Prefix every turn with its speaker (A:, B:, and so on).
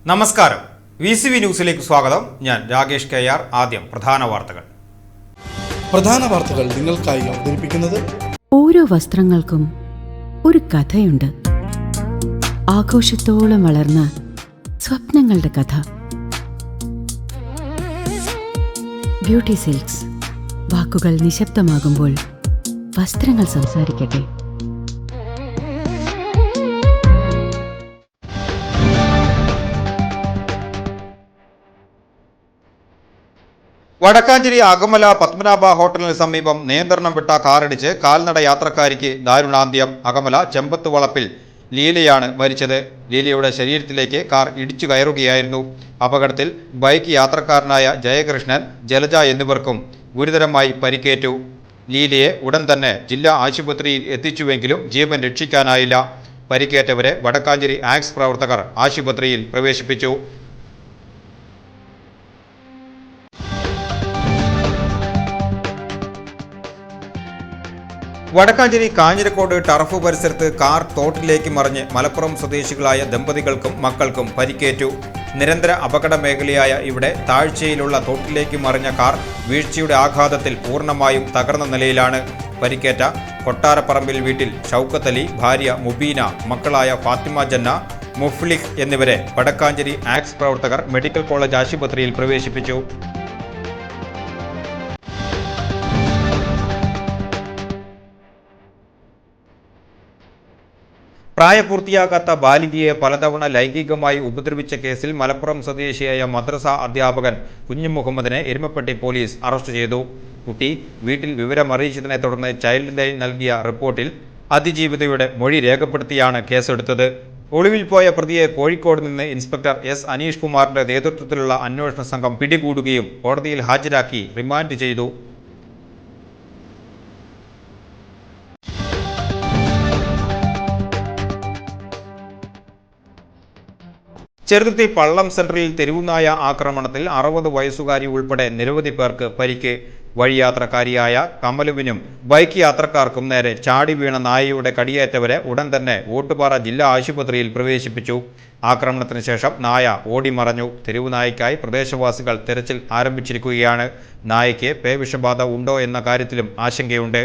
A: നമസ്കാരം. VCV ന്യൂസിലേക്ക് സ്വാഗതം. ഞാൻ രാകേഷ് KR. ആദ്യം പ്രധാന വാർത്തകൾ
B: നിങ്ങൾക്കായി അവതരിപ്പിക്കുന്നത്
C: ഓരോ വസ്ത്രങ്ങൾക്കും ഒരു കഥയുണ്ട്. ആഘോഷത്തോളം വളർന്ന സ്വപ്നങ്ങളുടെ കഥ. Beauty silks. വാക്കുകൾ നിശബ്ദമാകുമ്പോൾ വസ്ത്രങ്ങൾ സംസാരിക്കട്ടെ.
A: വടക്കാഞ്ചേരി അകമല പത്മനാഭ ഹോട്ടലിന് സമീപം നിയന്ത്രണം വിട്ട കാറിടിച്ച് കാൽനട യാത്രക്കാരിക്ക് ദാരുണാന്ത്യം. അകമല ചെമ്പത്ത് വളപ്പിൽ ലീലയാണ് മരിച്ചത്. ലീലയുടെ ശരീരത്തിലേക്ക് കാർ ഇടിച്ചു കയറുകയായിരുന്നു. അപകടത്തിൽ ബൈക്ക് യാത്രക്കാരനായ ജയകൃഷ്ണൻ, ജലജ എന്നിവർക്കും ഗുരുതരമായി പരിക്കേറ്റു. ലീലയെ ഉടൻ തന്നെ ജില്ലാ ആശുപത്രിയിൽ എത്തിച്ചുവെങ്കിലും ജീവൻ രക്ഷിക്കാനായില്ല. പരിക്കേറ്റവരെ വടക്കാഞ്ചേരി ആക്സ് പ്രവർത്തകർ ആശുപത്രിയിൽ പ്രവേശിപ്പിച്ചു. വടക്കാഞ്ചേരി കാഞ്ഞിരക്കോട് ടർഫ് പരിസരത്ത് കാർ തോട്ടിലേക്ക് മറിഞ്ഞ് മലപ്പുറം സ്വദേശികളായ ദമ്പതികൾക്കും മക്കൾക്കും പരിക്കേറ്റു. നിരന്തര അപകട മേഖലയായ ഇവിടെ താഴ്ചയിലുള്ള തോട്ടിലേക്ക് മറിഞ്ഞ കാർ വീഴ്ചയുടെ ആഘാതത്തിൽ പൂർണ്ണമായും തകർന്ന നിലയിലാണ്. പരിക്കേറ്റ കൊട്ടാരപ്പറമ്പിൽ വീട്ടിൽ ഷൗക്കത്ത് അലി, ഭാര്യ മുബീന, മക്കളായ ഫാത്തിമ ജന്ന, മുഫ്ലിഖ് എന്നിവരെ വടക്കാഞ്ചേരി ആക്സ് പ്രവർത്തകർ മെഡിക്കൽ കോളേജ് ആശുപത്രിയിൽ പ്രവേശിപ്പിച്ചു. പ്രായപൂർത്തിയാകാത്ത ബാലികയെ പലതവണ ലൈംഗികമായി ഉപദ്രവിച്ച കേസിൽ മലപ്പുറം സ്വദേശിയായ മദ്രസ അധ്യാപകൻ കുഞ്ഞു മുഹമ്മദിനെ എരുമപ്പെട്ടി പോലീസ് അറസ്റ്റ് ചെയ്തു. കുട്ടി വീട്ടിൽ വിവരമറിയിച്ചതിനെ തുടർന്ന് ചൈൽഡ് ലൈൻ നൽകിയ റിപ്പോർട്ടിൽ അതിജീവിതയുടെ മൊഴി രേഖപ്പെടുത്തിയാണ് കേസെടുത്തത്. ഒളിവിൽ പോയ പ്രതിയെ കോഴിക്കോട് നിന്ന് ഇൻസ്പെക്ടർ S. അനീഷ് കുമാറിന്റെ നേതൃത്വത്തിലുള്ള അന്വേഷണ സംഘം പിടികൂടുകയും കോടതിയിൽ ഹാജരാക്കി റിമാൻഡ് ചെയ്തു. ചെറുതുരുത്തി പള്ളം സെന്ററിൽ തെരുവുനായ ആക്രമണത്തിൽ 60 വയസ്സുകാരി ഉൾപ്പെടെ നിരവധി പേർക്ക് പരിക്ക്. വഴിയാത്രക്കാരിയായ കമലുവിനും ബൈക്ക് യാത്രക്കാർക്കും നേരെ ചാടി വീണ നായയുടെ കടിയേറ്റവരെ ഉടൻ തന്നെ ഓട്ടുപാറ ജില്ലാ ആശുപത്രിയിൽ പ്രവേശിപ്പിച്ചു. ആക്രമണത്തിന് ശേഷം നായ ഓടിമറഞ്ഞു. തെരുവുനായ്ക്കായി പ്രദേശവാസികൾ തെരച്ചിൽ ആരംഭിച്ചിരിക്കുകയാണ്. നായയ്ക്ക് പേവിഷബാധ ഉണ്ടോ എന്ന കാര്യത്തിലും ആശങ്കയുണ്ട്.